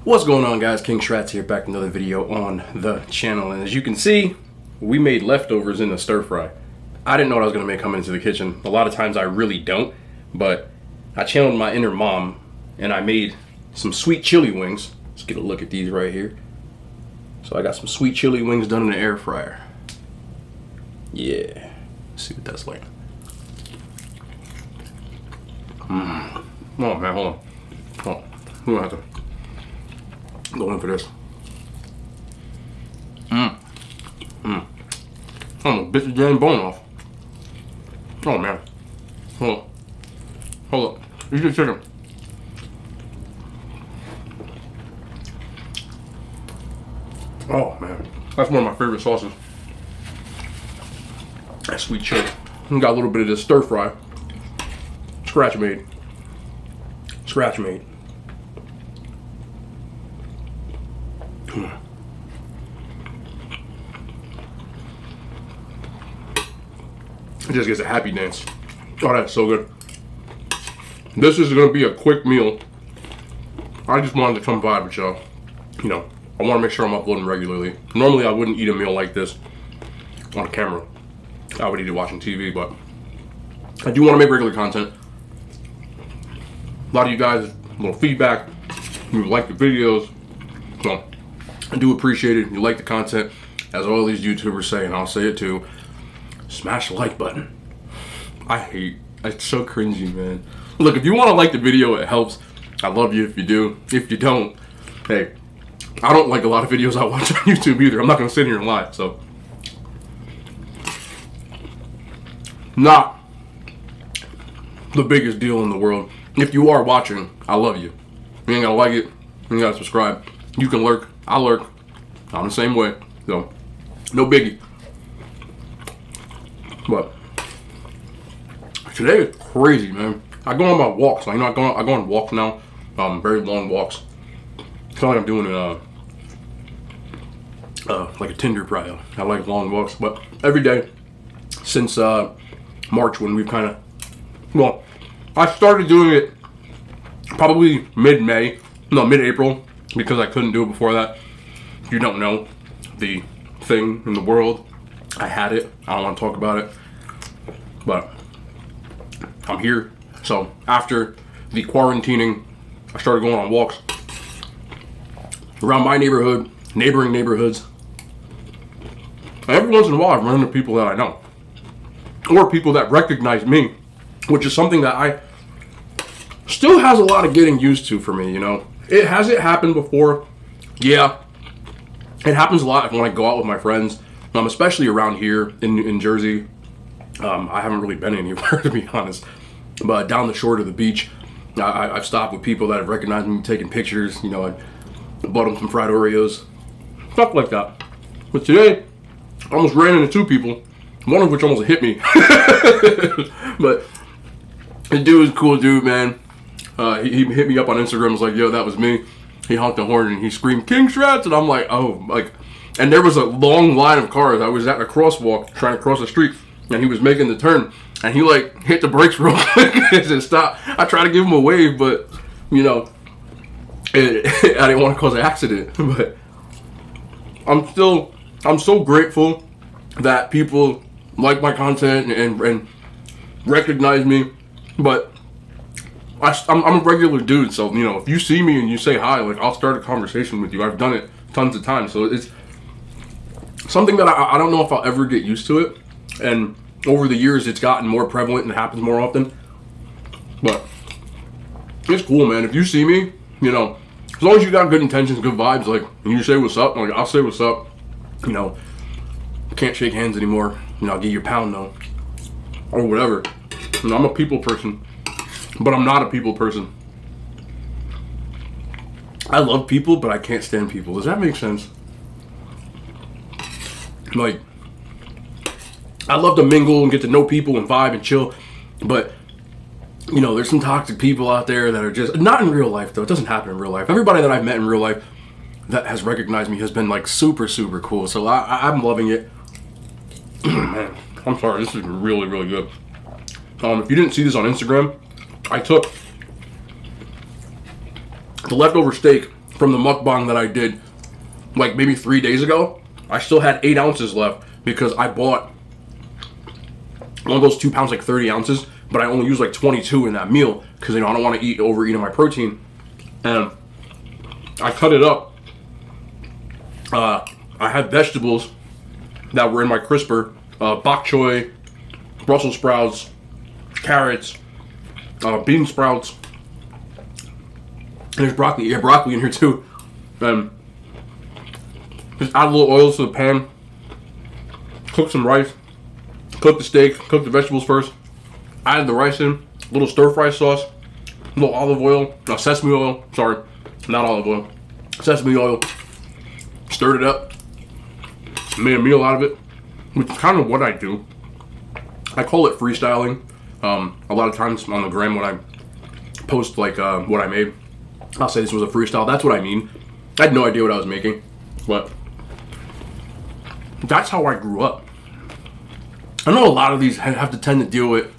What's going on, guys? King Shrats here, back with another video on the channel. And as you can see, we made leftovers in the stir fry. I didn't know what I was going to make coming into the kitchen. A lot of times I really don't, but I channeled my inner mom and I made some sweet chili wings. Let's get a look at these right here. So I got some sweet chili wings done in the air fryer. Yeah, let's see what that's like. Oh man, hold on. Oh, we don't have to go in for this. Almost bit the damn bone off. Oh man. Hold up. Eat the chicken. Oh man. That's one of my favorite sauces. That sweet chili. We got a little bit of this stir fry. Scratch made. It just gets a happy dance. Oh, that's so good. This is gonna be a quick meal. I just wanted to come by with y'all. You know, I want to make sure I'm uploading regularly. Normally, I wouldn't eat a meal like this on camera. I would eat it watching TV, but I do want to make regular content. A lot of you guys, a little feedback. You like the videos, so I do appreciate it. You like the content, as all these YouTubers say, and I'll say it too. Smash the like button. It's so cringy, man. Look, if you want to like the video, it helps. I love you if you do. If you don't, hey, I don't like a lot of videos I watch on YouTube either. I'm not gonna sit here and lie. So, not the biggest deal in the world. If you are watching, I love you. You ain't gotta like it. You ain't gotta subscribe. You can lurk. I lurk. I'm the same way. So, no biggie. But today is crazy, man. I go on my walks. Like, you know, I go on walks now. Very long walks. It's not like I'm doing like a Tinder trial. I like long walks, but every day since March, when we've kind of, well, I started doing it probably mid-April, because I couldn't do it before that. If you don't know the thing in the world, I had it. I don't want to talk about it, but I'm here. So after the quarantining, I started going on walks around my neighborhood, neighboring neighborhoods. And every once in a while, I run into people that I know, or people that recognize me, which is something that I still has a lot of getting used to for me. You know, it hasn't happened before. Yeah, it happens a lot when I go out with my friends. Especially around here in Jersey. I haven't really been anywhere, to be honest. But down the shore to the beach, I've stopped with people that have recognized me taking pictures. You know, I bought them some fried Oreos, stuff like that. But today, I almost ran into two people, one of which almost hit me. But the dude is a cool dude, man. He hit me up on Instagram, was like, yo, that was me. He honked the horn and he screamed, King Shrats, and I'm like, oh, like, and there was a long line of cars. I was at a crosswalk trying to cross the street, and he was making the turn, and he like hit the brakes real quick and said stop. I tried to give him a wave, but you know, I didn't want to cause an accident. But I'm so grateful that people like my content and recognize me. But I'm a regular dude, so you know, if you see me and you say hi, like, I'll start a conversation with you. I've done it tons of times, so it's something that I don't know if I'll ever get used to it. And over the years, it's gotten more prevalent and happens more often. But it's cool, man. If you see me, you know, as long as you got good intentions, good vibes, like, and you say what's up, like, I'll say what's up. You know, can't shake hands anymore. You know, I'll give you a pound though, or whatever. You know, I'm a people person, but I'm not a people person. I love people, but I can't stand people. Does that make sense? Like, I love to mingle and get to know people and vibe and chill, but you know, there's some toxic people out there that are just not in real life though. It doesn't happen in real life. Everybody that I've met in real life that has recognized me has been like super cool. So I'm loving it. Man, I'm sorry. This is really good. If you didn't see this on Instagram, I took the leftover steak from the mukbang that I did like maybe 3 days ago. I still had 8 ounces left because I bought one of those 2 pounds, like 30 ounces, but I only used like 22 in that meal because, you know, I don't want to overeat my protein. And I cut it up. I had vegetables that were in my crisper, bok choy, Brussels sprouts, carrots, bean sprouts, and there's broccoli. Yeah, broccoli in here too. Just add a little oil to the pan, cook some rice, cook the steak, cook the vegetables first, add the rice in, a little stir fry sauce, a little olive oil, no, sesame oil, sorry, not olive oil, sesame oil, stirred it up, made a meal out of it, which is kind of what I do. I call it freestyling. A lot of times on the gram when I post like what I made, I'll say this was a freestyle. That's what I mean. I had no idea what I was making, but that's how I grew up. I know a lot of these have to tend to deal with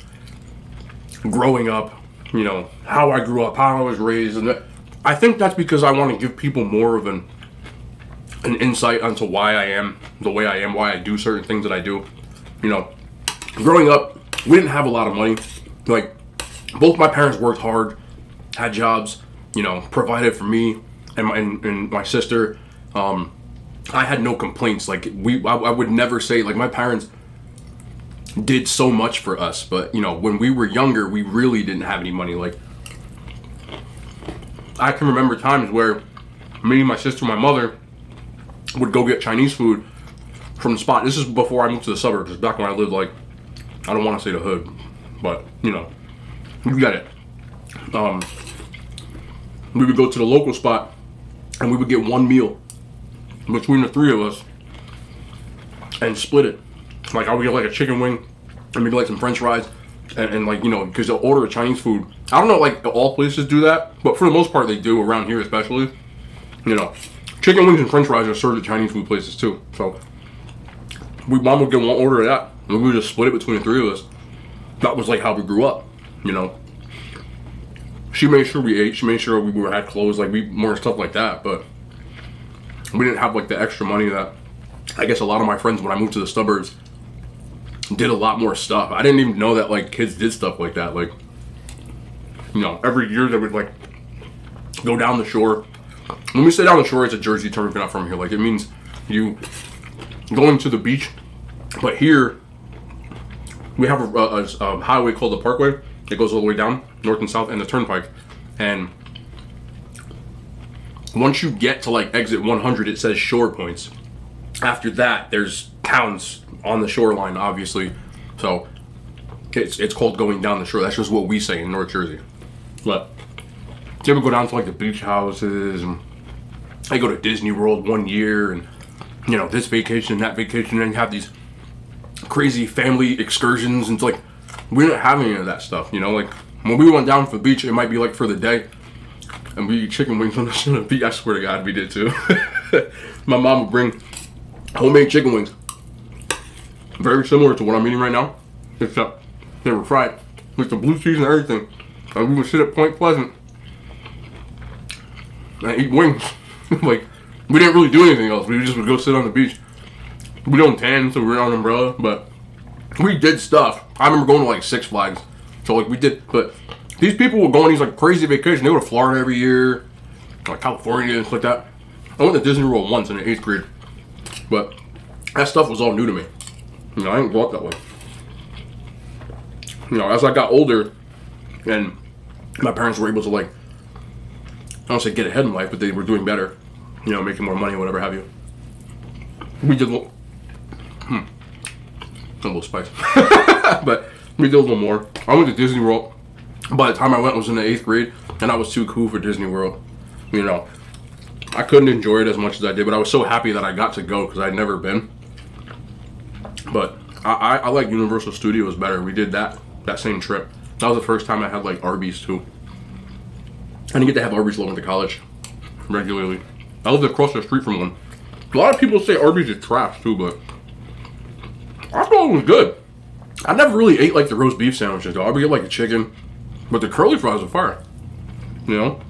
growing up, you know, how I grew up, how I was raised, and I think that's because I want to give people more of an insight onto why I am the way I am, why I do certain things that I do. You know, growing up, we didn't have a lot of money. Like, both my parents worked hard, had jobs, you know, provided for me and my sister. I had no complaints. Like, I would never say, like, my parents did so much for us, but, you know, when we were younger, we really didn't have any money. Like, I can remember times where me, my sister, my mother would go get Chinese food from the spot. This is before I moved to the suburbs. Back when I lived, like, I don't want to say the hood, but, you know, you get it. We would go to the local spot and we would get one meal between the 3 of us and split it. Like, I would get like a chicken wing and maybe like some french fries and like, you know, because they'll order a Chinese food. I don't know, like, all places do that, but for the most part they do around here especially. You know, chicken wings and french fries are served at Chinese food places too. So mom would get one order of that and we would just split it between the 3 of us. That was like how we grew up, you know. She made sure we ate, she made sure we had clothes, like, more stuff like that, but we didn't have like the extra money that I guess a lot of my friends when I moved to the suburbs did a lot more stuff. I didn't even know that like kids did stuff like that. Like, you know, every year they would like go down the shore. When we say down the shore, it's a Jersey term if you're not from here. Like, it means you going to the beach. But here we have a highway called the Parkway. It goes all the way down north and south, and the turnpike. And once you get to like exit 100, it says shore points. After that, there's towns on the shoreline, obviously. So it's called going down the shore. That's just what we say in North Jersey. But they would go down to like the beach houses, and I go to Disney World one year, and, you know, this vacation and that vacation, and you have these crazy family excursions, and it's like we didn't have any of that stuff. You know, like when we went down for the beach, it might be like for the day. And we eat chicken wings on the beach. I swear to God, we did too. My mom would bring homemade chicken wings. Very similar to what I'm eating right now, except they were fried with the blue cheese and everything. And we would sit at Point Pleasant and eat wings. Like, we didn't really do anything else. We just would go sit on the beach. We don't tan, so we were on an umbrella, but we did stuff. I remember going to like Six Flags. So like we did, but these people would go on these like crazy vacations. They go to Florida every year, like California and stuff like that. I went to Disney World once in the 8th grade, but that stuff was all new to me. You know, I didn't grow up that way. You know, as I got older and my parents were able to, like, I don't say get ahead in life, but they were doing better. You know, making more money, whatever have you. We did a little spice. But we did a little more. I went to Disney World. By the time I went, I was in the 8th grade, and I was too cool for Disney World. You know, I couldn't enjoy it as much as I did, but I was so happy that I got to go because I'd never been. But I like Universal Studios better. We did that same trip. That was the first time I had like Arby's too. I didn't get to have Arby's till I went to college regularly. I lived across the street from one. A lot of people say Arby's is trash too, but I thought it was good. I never really ate like the roast beef sandwiches though. I would get like a chicken, but the curly fries are fire. You know?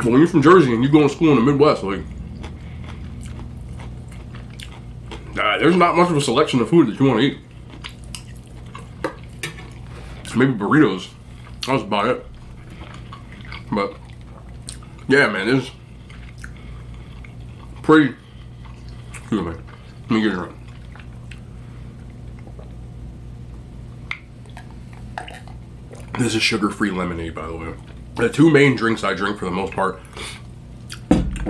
But when you're from Jersey and you go to school in the Midwest, like, there's not much of a selection of food that you want to eat. Maybe burritos. That's about it. But yeah, man, it's pretty. Excuse me. Let me get it right. This is sugar-free lemonade, by the way. The two main drinks I drink for the most part: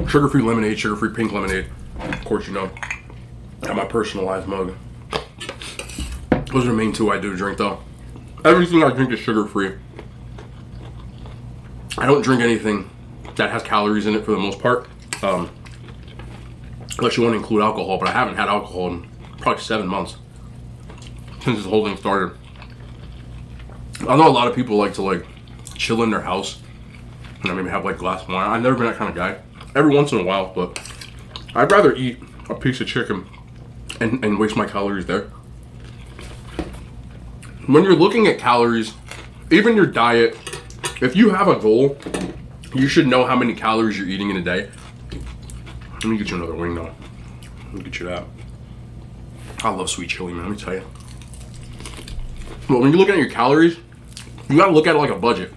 sugar-free lemonade, sugar-free pink lemonade. Of course, you know, I have my personalized mug. Those are the main two I do drink, though. Everything I drink is sugar-free. I don't drink anything that has calories in it for the most part, unless you want to include alcohol. But I haven't had alcohol in probably 7 months since this whole thing started. I know a lot of people like to chill in their house and maybe have a glass of wine. I've never been that kind of guy. Every once in a while, but I'd rather eat a piece of chicken and waste my calories there. When you're looking at calories, even your diet, if you have a goal, you should know how many calories you're eating in a day. Let me get you another wing though. Let me get you that. I love sweet chili, man, let me tell you. But when you're looking at your calories, you gotta look at it like a budget.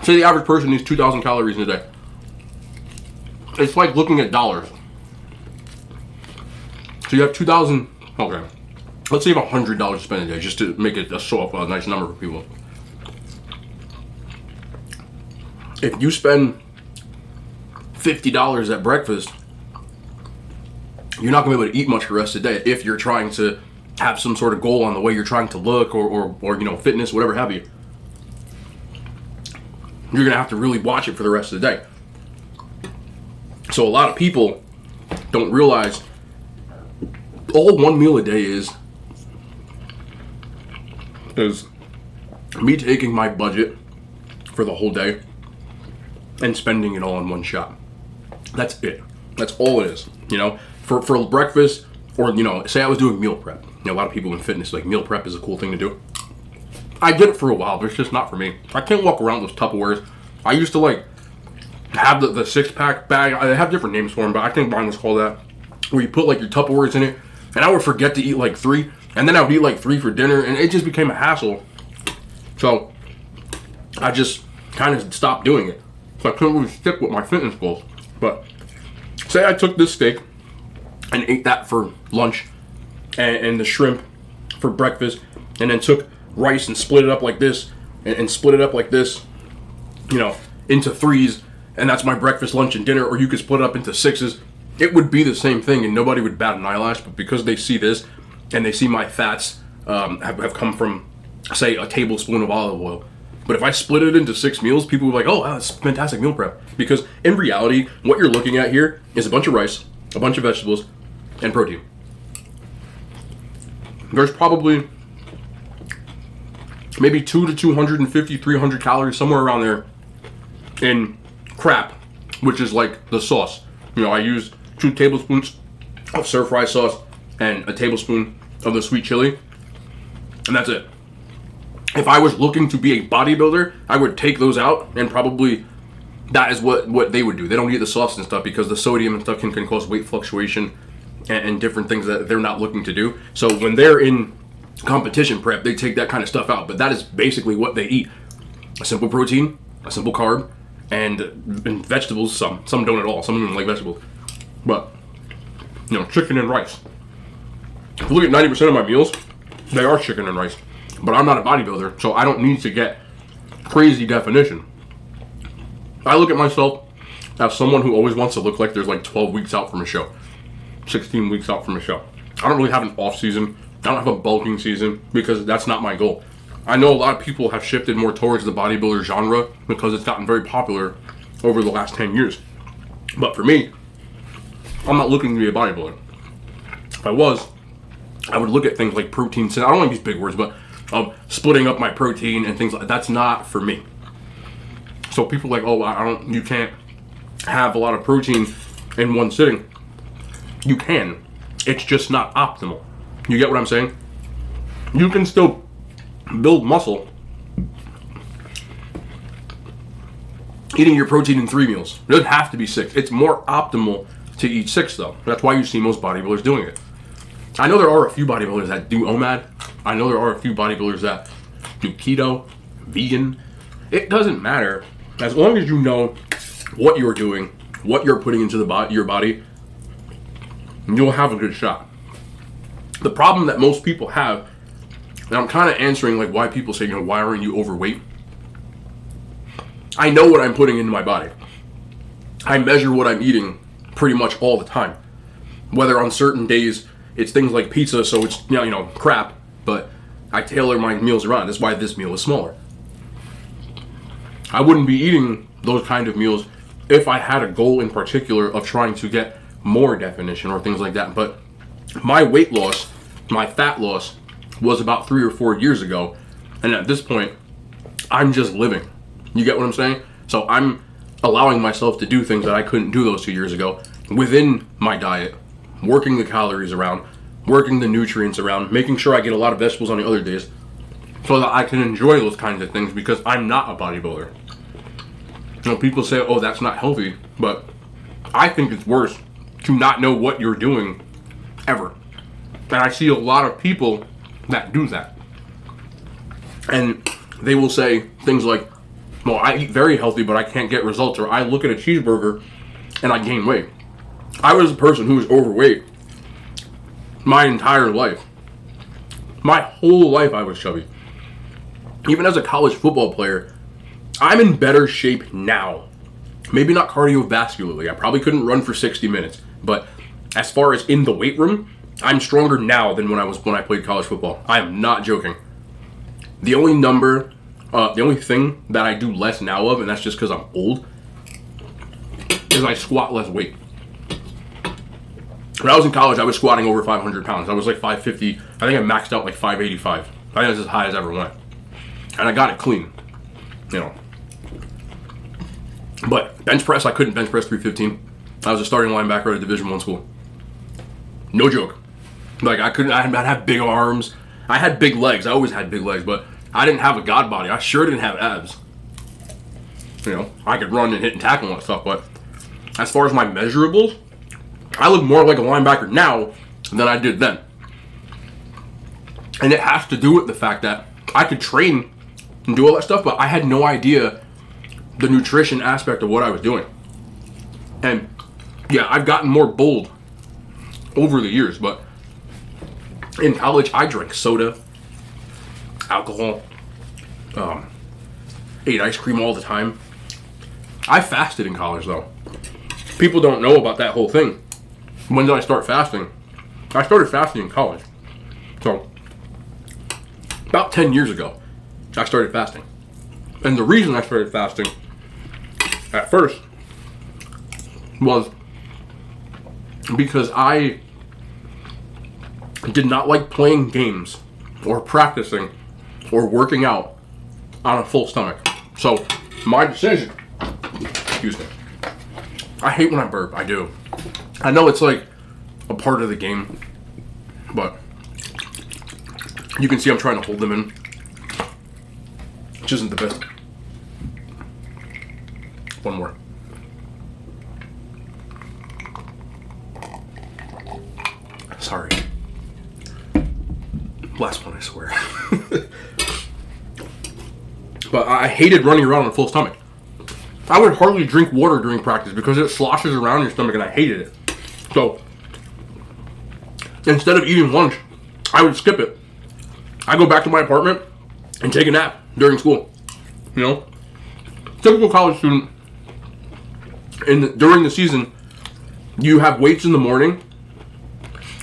Say the average person needs 2,000 calories in a day. It's like looking at dollars. So you have 2,000, okay. Let's say you have $100 to spend a day, just to make it a nice number for people. If you spend $50 at breakfast, you're not gonna be able to eat much the rest of the day if you're trying to have some sort of goal on the way you're trying to look or you know, fitness, whatever have you. You're gonna have to really watch it for the rest of the day. So a lot of people don't realize all one meal a day is me taking my budget for the whole day and spending it all in one shot. That's it. That's all it is. You know, for breakfast, or you know, say I was doing meal prep. You know, a lot of people in fitness, meal prep is a cool thing to do. I did it for a while, but it's just not for me. I can't walk around with those Tupperwares. I used to have the 6-pack bag. I have different names for them, but I think mine was called that. Where you put your Tupperwares in it, and I would forget to eat 3, and then I would eat 3 for dinner, and it just became a hassle. So I just kind of stopped doing it. So I couldn't really stick with my fitness goals. But say I took this steak and ate that for lunch, and the shrimp for breakfast, and then took rice and split it up like this, and split it up like this, you know, into 3s, and that's my breakfast, lunch, and dinner. Or you could split it up into 6s. It would be the same thing, and nobody would bat an eyelash. But because they see this, and they see my fats have come from, say, a tablespoon of olive oil. But if I split it into 6 meals, people would be like, oh, wow, that's fantastic meal prep. Because in reality, what you're looking at here is a bunch of rice, a bunch of vegetables, and protein. There's probably maybe 2 to 250, 300 calories, somewhere around there, in crap, which is the sauce. You know, I use 2 tablespoons of stir-fry sauce and a tablespoon of the sweet chili, and that's it. If I was looking to be a bodybuilder, I would take those out, and probably that is what they would do. They don't eat the sauce and stuff because the sodium and stuff can cause weight fluctuation and different things that they're not looking to do. So when they're in competition prep, they take that kind of stuff out. But that is basically what they eat: a simple protein, a simple carb, and vegetables. Some don't at all. Some of them like vegetables, but you know, chicken and rice. If you look at 90% of my meals, they are chicken and rice. But I'm not a bodybuilder, so I don't need to get crazy definition. I look at myself as someone who always wants to look like there's 12 weeks out from a show, 16 weeks out from a show. I don't really have an off season. I don't have a bulking season because that's not my goal. I know a lot of people have shifted more towards the bodybuilder genre because it's gotten very popular over the last 10 years. But for me, I'm not looking to be a bodybuilder. If I was, I would look at things like protein. I don't like these big words, but splitting up my protein and things like that. That's not for me. So people are like, oh, you can't have a lot of protein in one sitting. You can. It's just not optimal. You get what I'm saying? You can still build muscle eating your protein in 3 meals. It doesn't have to be 6. It's more optimal to eat 6 though. That's why you see most bodybuilders doing it. I know there are a few bodybuilders that do OMAD. I know there are a few bodybuilders that do keto, vegan. It doesn't matter. As long as you know what you're doing, what you're putting into your body, you'll have a good shot. The problem that most people have, and I'm kind of answering like why people say, why aren't you overweight? I know what I'm putting into my body. I measure what I'm eating pretty much all the time. Whether on certain days it's things like pizza, so it's crap, but I tailor my meals around. That's why this meal is smaller. I wouldn't be eating those kind of meals if I had a goal in particular of trying to get more definition or things like that. But my weight loss, my fat loss, was about 3 or 4 years ago, and at this point, I'm just living. You get what I'm saying? So I'm allowing myself to do things that I couldn't do those 2 years ago within my diet, working the calories around, working the nutrients around, making sure I get a lot of vegetables on the other days so that I can enjoy those kinds of things because I'm not a bodybuilder. People say, oh, that's not healthy, but I think it's worse to not know what you're doing ever. And I see a lot of people that do that. And they will say things like, well, I eat very healthy, but I can't get results. Or I look at a cheeseburger and I gain weight. I was a person who was overweight my entire life. My whole life I was chubby. Even as a college football player, I'm in better shape now. Maybe not cardiovascularly. I probably couldn't run for 60 minutes. But as far as in the weight room, I'm stronger now than when I played college football. I am not joking. The only thing that I do less now of, and that's just because I'm old, is I squat less weight. When I was in college, I was squatting over 500 pounds. I was like 550. I think I maxed out like 585. I think that's as high as I ever went. And I got it clean. But bench press, I couldn't bench press 315. I was a starting linebacker at a Division I school. No joke. Like I'd have big arms. I had big legs. I always had big legs, but I didn't have a god body. I sure didn't have abs. I could run and hit and tackle and all that stuff, but as far as my measurables, I look more like a linebacker now than I did then. And it has to do with the fact that I could train and do all that stuff, but I had no idea the nutrition aspect of what I was doing. And yeah, I've gotten more bold over the years, but in college, I drank soda, alcohol, ate ice cream all the time. I fasted in college, though. People don't know about that whole thing. When did I start fasting? I started fasting in college. So, about 10 years ago, I started fasting. And the reason I started fasting at first was because I did not like playing games or practicing or working out on a full stomach. So my decision, excuse me, I hate when I burp, I do. I know it's like a part of the game, but you can see I'm trying to hold them in, which isn't the best. One more. Sorry. Last one, I swear. But I hated running around on a full stomach. I would hardly drink water during practice because it sloshes around your stomach and I hated it. So, instead of eating lunch, I would skip it. I go back to my apartment and take a nap during school. Typical college student, during the season, you have weights in the morning,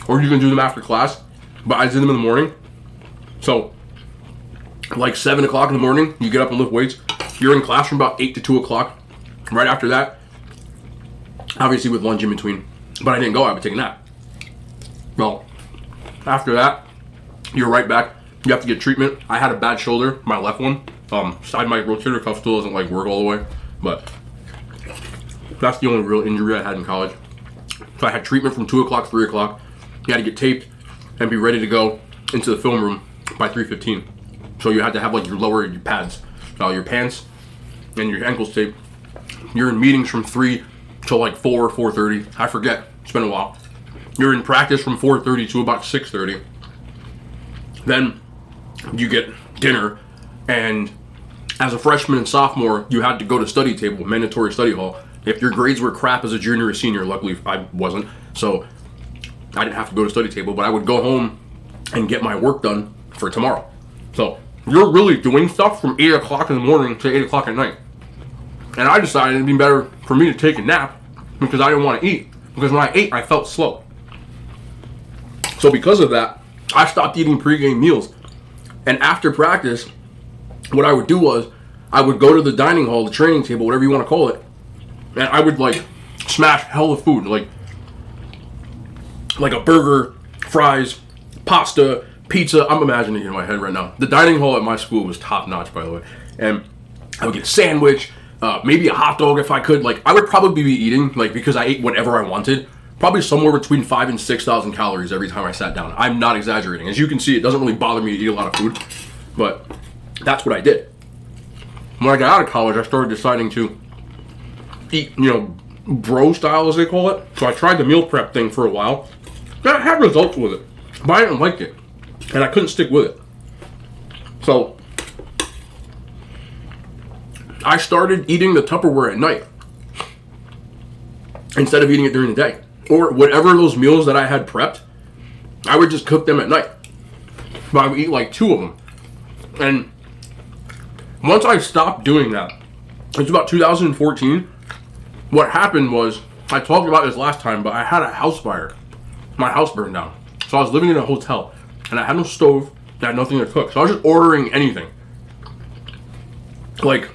or you can do them after class, but I did them in the morning. So, like 7 o'clock in the morning, you get up and lift weights. You're in class from about 8 to 2 o'clock. Right after that, obviously with lunch in between, but I didn't go, I would take a nap. Well, after that, you're right back. You have to get treatment. I had a bad shoulder, my left one. Side my rotator cuff still doesn't work all the way, but that's the only real injury I had in college. So I had treatment from 2 o'clock, 3 o'clock. You had to get taped and be ready to go into the film room by 3:15. So you had to have your pads, your pants, and your ankles taped You're in meetings from 3 till like 4, 4:30. I forget. It's been a while. You're in practice from 4:30 to about 6:30. Then you get dinner, and as a freshman and sophomore, you had to go to study table, mandatory study hall. If your grades were crap as a junior or senior, luckily I wasn't, so I didn't have to go to study table, but I would go home and get my work done for tomorrow. So you're really doing stuff from 8 o'clock in the morning to 8 o'clock at night. And I decided it'd be better for me to take a nap because I didn't want to eat. Because when I ate, I felt slow. So because of that, I stopped eating pregame meals. And after practice, what I would do was, I would go to the dining hall, the training table, whatever you want to call it, and I would like smash hell of food, like a burger, fries, pasta, pizza. I'm imagining it in my head right now. The dining hall at my school was top notch, by the way. And I would get a sandwich, maybe a hot dog if I could. Like, I would probably be eating, like, because I ate whatever I wanted, probably somewhere between 5,000 and 6,000 calories every time I sat down. I'm not exaggerating. As you can see, it doesn't really bother me to eat a lot of food, but that's what I did. When I got out of college, I started deciding to eat, bro style, as they call it. So I tried the meal prep thing for a while. I had results with it, but I didn't like it, and I couldn't stick with it. So I started eating the Tupperware at night instead of eating it during the day. Or whatever those meals that I had prepped, I would just cook them at night. But I would eat like 2 of them. And once I stopped doing that, it was about 2014, what happened was, I talked about this last time, but I had a house fire. My house burned down. So I was living in a hotel, and I had no stove, and I had nothing to cook. So I was just ordering anything. Like,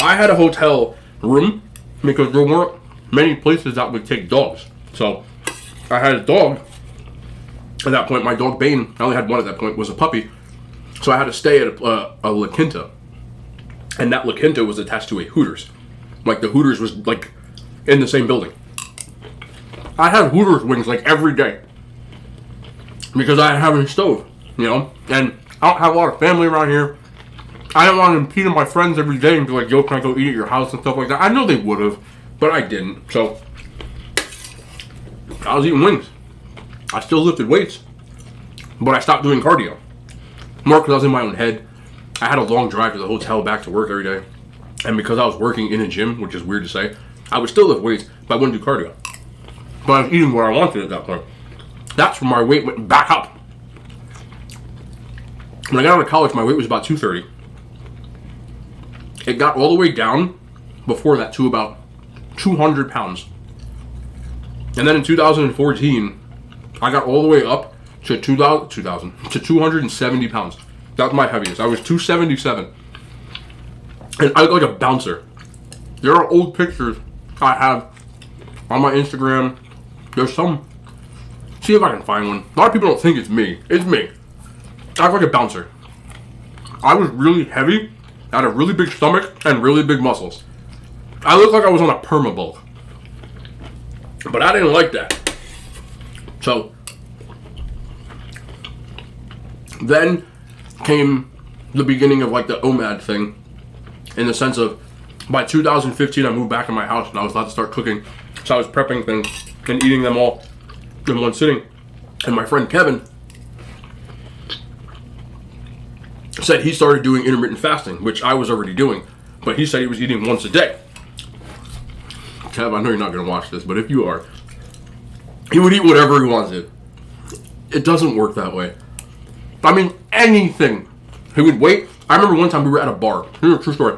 I had a hotel room, because there weren't many places that would take dogs. So I had a dog. At that point, my dog Bane, I only had one at that point, was a puppy. So I had to stay at a La Quinta. And that La Quinta was attached to a Hooters. Like, the Hooters was, like, in the same building. I had Hooters wings, like, every day. Because I didn't have any stove, And I don't have a lot of family around here. I didn't want to impede on my friends every day and be like, yo, can I go eat at your house and stuff like that. I know they would have, but I didn't. So I was eating wings. I still lifted weights, but I stopped doing cardio. More because I was in my own head. I had a long drive to the hotel back to work every day. And because I was working in a gym, which is weird to say, I would still lift weights, but I wouldn't do cardio. But I was eating what I wanted at that point. That's when my weight went back up. When I got out of college, my weight was about 230. It got all the way down before that to about 200 pounds. And then in 2014, I got all the way up to 270 pounds. That was my heaviest. I was 277. And I look like a bouncer. There are old pictures I have on my Instagram. There's some. See if I can find one. A lot of people don't think it's me. It's me. I look like a bouncer. I was really heavy, had a really big stomach, and really big muscles. I looked like I was on a perma bulk. But I didn't like that. So then came the beginning of like the OMAD thing, in the sense of by 2015 I moved back in my house and I was allowed to start cooking. So I was prepping things and eating them all in one sitting. And my friend Kevin said he started doing intermittent fasting, which I was already doing, but he said he was eating once a day. Kev, I know you're not going to watch this, but if you are, he would eat whatever he wanted. It doesn't work that way. I mean, anything. He would wait. I remember one time we were at a bar. Here's a true story.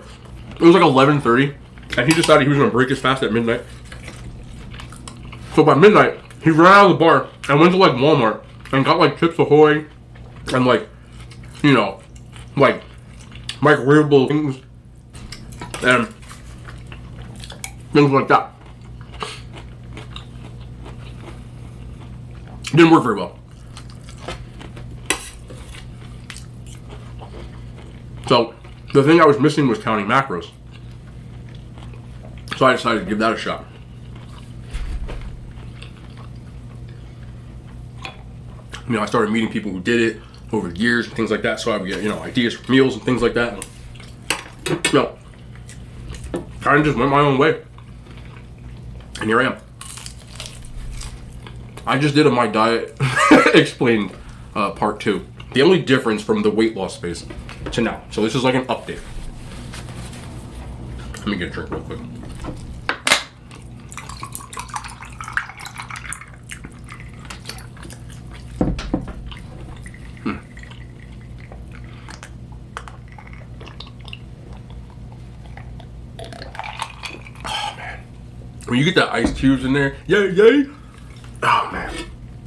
It was like 11:30, and he decided he was going to break his fast at midnight. So by midnight, he ran out of the bar and went to like Walmart and got like Chips Ahoy and like, like microwavable things and things like that. Didn't work very well. So the thing I was missing was counting macros. So I decided to give that a shot. I started meeting people who did it over the years and things like that, so I would get, ideas for meals and things like that. And, kind of just went my own way. And here I am. I just did a My Diet Explained part 2. The only difference from the weight loss phase to now. So this is like an update. Let me get a drink real quick. Oh man. When you get the ice cubes in there, yay! Oh man.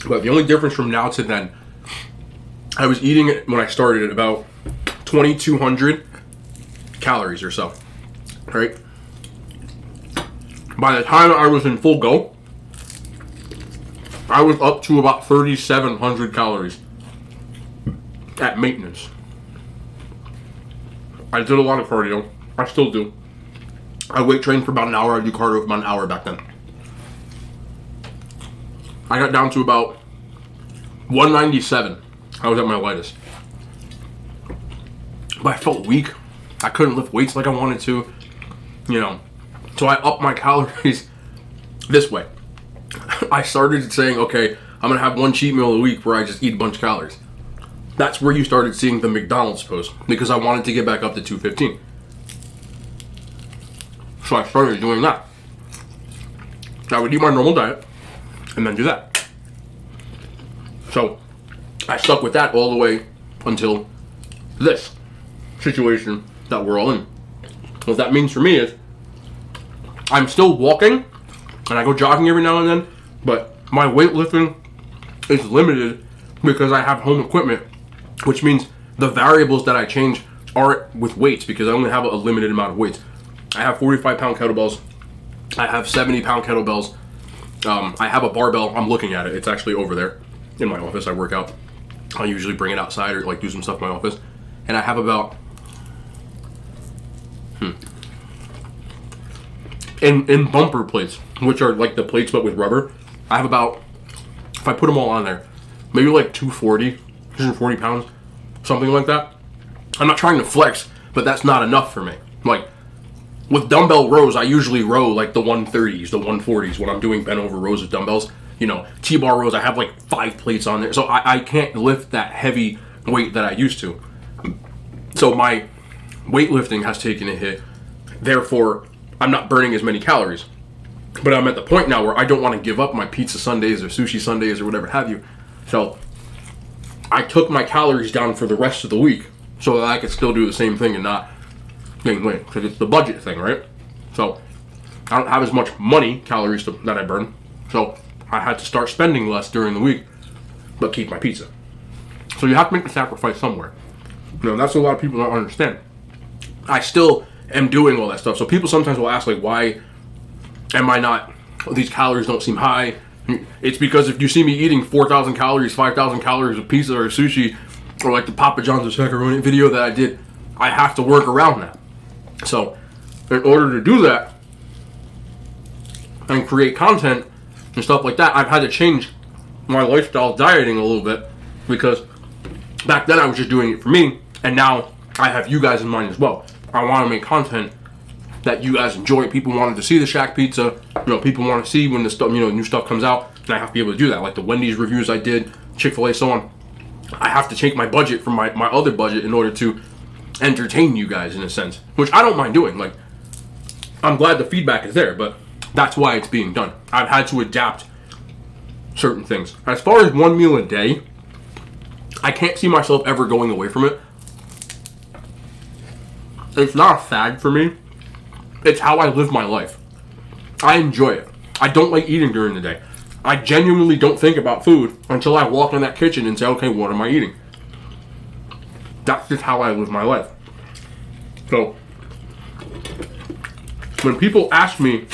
But the only difference from now to then, I was eating it when I started at about 2,200 calories or so. Right? By the time I was in full go, I was up to about 3,700 calories at maintenance. I did a lot of cardio. I still do. I weight trained for about an hour. I do cardio for about an hour back then. I got down to about 197. I was at my lightest. But I felt weak. I couldn't lift weights like I wanted to. You know. So I upped my calories this way. I started saying, okay, I'm going to have one cheat meal a week where I just eat a bunch of calories. That's where you started seeing the McDonald's post. Because I wanted to get back up to 215. So I started doing that. I would eat my normal diet and then do that. So I stuck with that all the way until this situation that we're all in. What that means for me is I'm still walking and I go jogging every now and then, but my weightlifting is limited because I have home equipment, which means the variables that I change aren't with weights because I only have a limited amount of weights. I have 45-pound kettlebells. I have 70-pound kettlebells. I have a barbell. I'm looking at it. It's actually over there in my office. I work out. I usually bring it outside or like do some stuff in my office. And I have about in bumper plates, which are like the plates but with rubber. I have about, if I put them all on there, maybe like 240 pounds, something like that. I'm not trying to flex, but that's not enough for me. Like with dumbbell rows, I usually row like the 130s, the 140s when I'm doing bent over rows of dumbbells. You know, T-bar rows, I have like 5 plates on there. So I can't lift that heavy weight that I used to. So my weightlifting has taken a hit. Therefore, I'm not burning as many calories. But I'm at the point now where I don't want to give up my pizza Sundays or sushi Sundays or whatever have you. So I took my calories down for the rest of the week so that I could still do the same thing and not gain weight. Because it's the budget thing, right? So I don't have as much money, calories that I burn. So I had to start spending less during the week, but keep my pizza. So you have to make the sacrifice somewhere. You know, that's what a lot of people don't understand. I still am doing all that stuff. So people sometimes will ask, like, why am I not, these calories don't seem high. It's because if you see me eating 4,000 calories, 5,000 calories of pizza or sushi, or like the Papa John's or macaroni video that I did, I have to work around that. So in order to do that and create content and stuff like that, I've had to change my lifestyle dieting a little bit because back then I was just doing it for me, and now I have you guys in mind as well. I want to make content that you guys enjoy. People wanted to see the Shack Pizza. You know, people want to see when the stuff, new stuff comes out, and I have to be able to do that. Like the Wendy's reviews I did, Chick-fil-A, so on. I have to take my budget from my other budget in order to entertain you guys in a sense, which I don't mind doing. Like, I'm glad the feedback is there, but that's why it's being done. I've had to adapt certain things. As far as one meal a day, I can't see myself ever going away from it. It's not a fad for me. It's how I live my life. I enjoy it. I don't like eating during the day. I genuinely don't think about food until I walk in that kitchen and say, okay, what am I eating? That's just how I live my life. So, when people ask me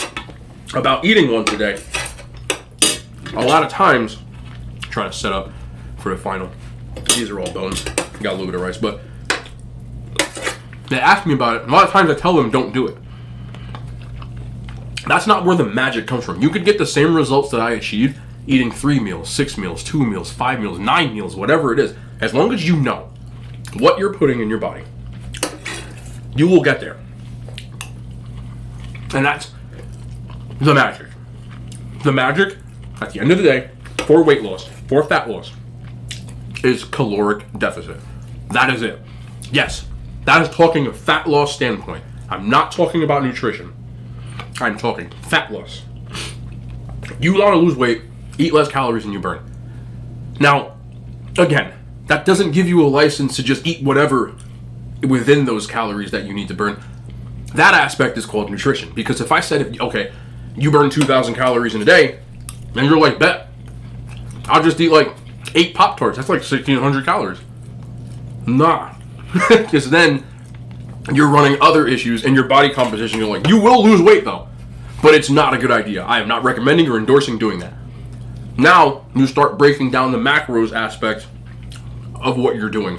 about eating once a day, a lot of times, I'm trying to set up for the final. These are all bones. Got a little bit of rice, but they ask me about it. A lot of times I tell them don't do it. That's not where the magic comes from. You could get the same results that I achieved eating 3 meals, 6 meals, 2 meals, 5 meals, 9 meals, whatever it is. As long as you know what you're putting in your body, you will get there. And that's the magic. The magic, at the end of the day, for weight loss, for fat loss, is caloric deficit. That is it. Yes, that is talking a fat loss standpoint. I'm not talking about nutrition. I'm talking fat loss. You want to lose weight, eat less calories than you burn. Now, again, that doesn't give you a license to just eat whatever within those calories that you need to burn. That aspect is called nutrition. Because if I said, okay, you burn 2,000 calories in a day, and you're like, bet, I'll just eat like 8 Pop-Tarts. That's like 1,600 calories. Nah. Because then you're running other issues in your body composition. You're like, you will lose weight though. But it's not a good idea. I am not recommending or endorsing doing that. Now, you start breaking down the macros aspect of what you're doing.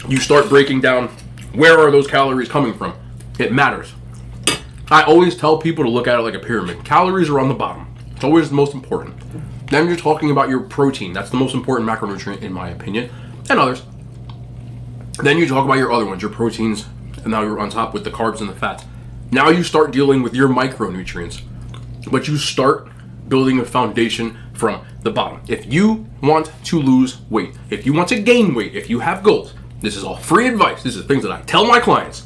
You start breaking down, where are those calories coming from? It matters. I always tell people to look at it like a pyramid. Calories are on the bottom. It's always the most important. Then you're talking about your protein. That's the most important macronutrient in my opinion, and others. Then you talk about your other ones, your proteins, and now you're on top with the carbs and the fats. Now you start dealing with your micronutrients. But you start building a foundation from the bottom. If you want to lose weight, if you want to gain weight, if you have goals, this is all free advice. This is things that I tell my clients.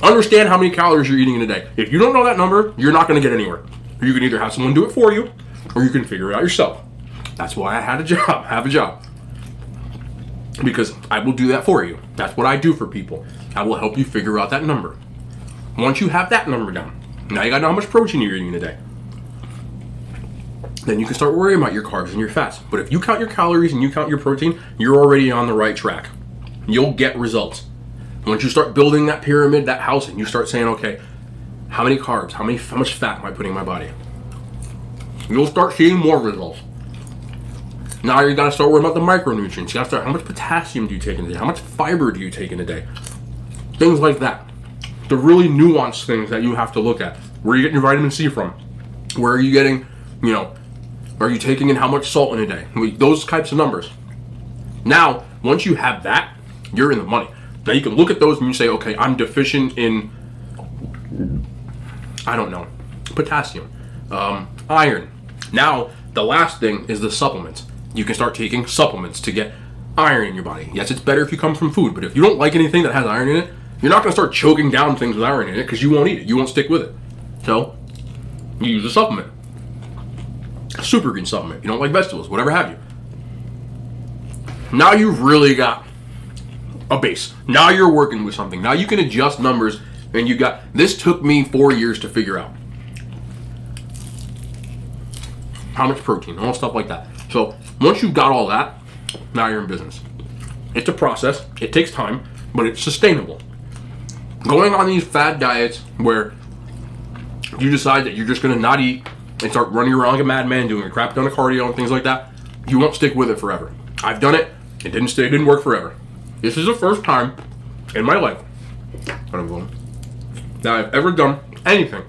Understand how many calories you're eating in a day. If you don't know that number, you're not going to get anywhere. You can either have someone do it for you, or you can figure it out yourself. That's why I had a job, have a job. Because I will do that for you. That's what I do for people. I will help you figure out that number. Once you have that number down, now you got to know how much protein you're eating in a day. Then you can start worrying about your carbs and your fats. But if you count your calories and you count your protein, you're already on the right track. You'll get results. Once you start building that pyramid, that house, and you start saying, okay, how many carbs, how much fat am I putting in my body? You'll start seeing more results. Now you got to start worrying about the micronutrients. You got to start, how much potassium do you take in a day? How much fiber do you take in a day? Things like that. The really nuanced things that you have to look at. Where are you getting your vitamin C from? Where are you getting, are you taking in how much salt in a day? Those types of numbers. Now, once you have that, you're in the money. Now you can look at those and you say, okay, I'm deficient in, potassium, iron. Now, the last thing is the supplements. You can start taking supplements to get iron in your body. Yes, it's better if you come from food, but if you don't like anything that has iron in it, you're not going to start choking down things with iron in it because you won't eat it. You won't stick with it. So, you use a supplement. A super green supplement. You don't like vegetables, whatever have you. Now you've really got a base. Now you're working with something. Now you can adjust numbers, and you got, this took me 4 years to figure out. How much protein, all stuff like that. So once you've got all that, now you're in business. It's a process. It takes time, but it's sustainable. Going on these fad diets where you decide that you're just going to not eat and start running around like a madman doing a crap ton of cardio and things like that, you won't stick with it forever. I've done it. It didn't work forever. This is the first time in my life that I've ever done anything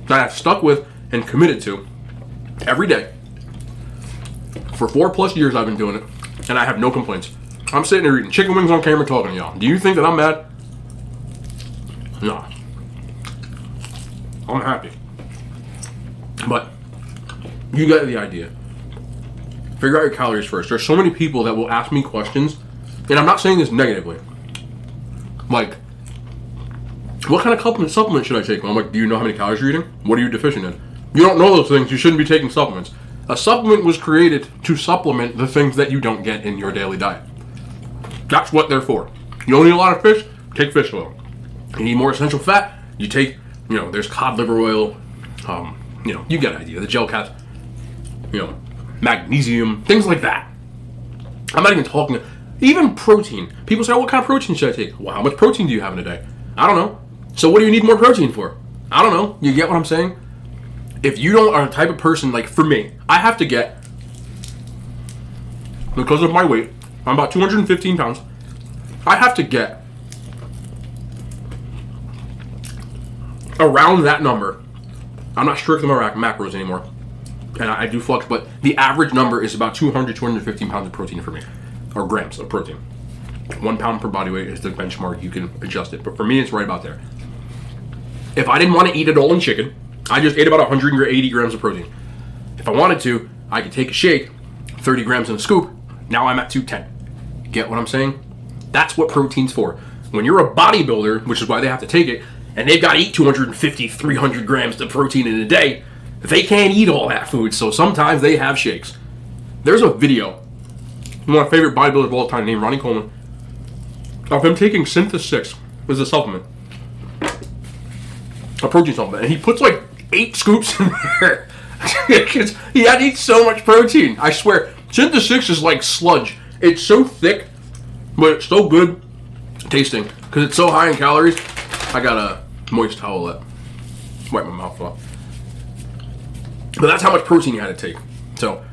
that I've stuck with and committed to every day. For 4+ years I've been doing it, and I have no complaints. I'm sitting here eating chicken wings on camera talking to y'all. Do you think that I'm mad? No. I'm happy. But you get the idea. Figure out your calories first. There's so many people that will ask me questions, and I'm not saying this negatively. Like, what kind of supplement should I take? I'm like, do you know how many calories you're eating? What are you deficient in? You don't know those things, you shouldn't be taking supplements. A supplement was created to supplement the things that you don't get in your daily diet. That's what they're for. You don't eat a lot of fish, take fish oil. You need more essential fat, you take, there's cod liver oil, you get an idea, the gel caps, magnesium, things like that. I'm not even talking, even protein. People say, oh, what kind of protein should I take? Well, how much protein do you have in a day? I don't know. So what do you need more protein for? I don't know. You get what I'm saying? If you don't are the type of person, like for me, I have to get, because of my weight, I'm about 215 pounds, I have to get around that number. I'm not strict on my macros anymore, and I do flux, but the average number is about 200, 215 pounds of protein for me, or grams of protein. 1 pound per body weight is the benchmark. You can adjust it. But for me, it's right about there. If I didn't want to eat it all in chicken, I just ate about 180 grams of protein. If I wanted to, I could take a shake, 30 grams in a scoop. Now I'm at 210. Get what I'm saying? That's what protein's for. When you're a bodybuilder, which is why they have to take it, and they've got to eat 250, 300 grams of protein in a day, they can't eat all that food. So sometimes they have shakes. There's a video, one of my favorite bodybuilders of all time named Ronnie Coleman, of him taking Synthus 6 as a supplement. A protein supplement. And he puts like 8 scoops in there. Because he had to eat so much protein. I swear, Synthus 6 is like sludge. It's so thick, but it's so good tasting. Because it's so high in calories. I got a moist towel that wipe my mouth off. But that's how much protein you had to take. So,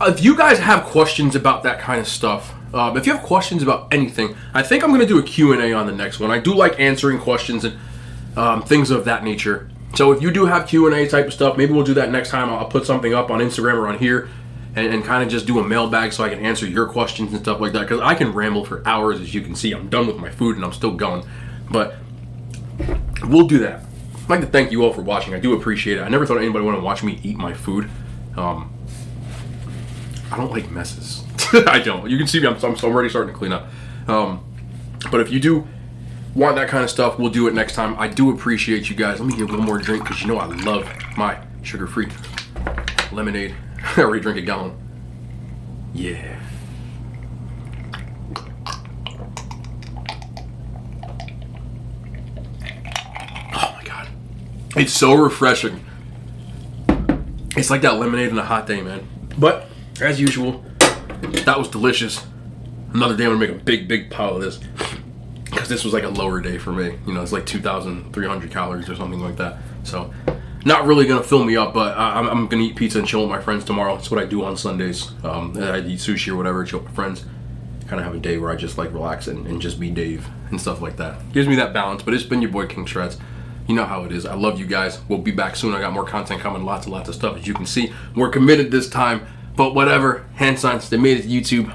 if you guys have questions about that kind of stuff, if you have questions about anything, I think I'm going to do a Q&A on the next one. I do like answering questions and things of that nature. So if you do have Q&A type of stuff, maybe we'll do that next time. I'll put something up on Instagram or on here and kind of just do a mailbag so I can answer your questions and stuff like that. Because I can ramble for hours, as you can see. I'm done with my food and I'm still going. But we'll do that. I'd like to thank you all for watching. I do appreciate it. I never thought anybody would want to watch me eat my food. I don't like messes. I don't. You can see me. I'm already starting to clean up. But if you do want that kind of stuff, we'll do it next time. I do appreciate you guys. Let me get one more drink because you know I love my sugar-free lemonade. I already drank a gallon. Yeah. Oh my God. It's so refreshing. It's like that lemonade on a hot day, man. But as usual, that was delicious. Another day I'm gonna make a big pile of this because this was like a lower day for me. You know, it's like 2,300 calories or something like that. So not really gonna fill me up, but I'm gonna eat pizza and chill with my friends tomorrow. That's what I do on Sundays. I eat sushi or whatever, chill with my friends. Kind of have a day where I just like relax and just be Dave and stuff like that. Gives me that balance. But it's been your boy King Shreds. You know how it is. I love you guys. We'll be back soon. I got more content coming. Lots of stuff. As you can see, we're committed this time. But whatever. Hand signs. They made it to YouTube.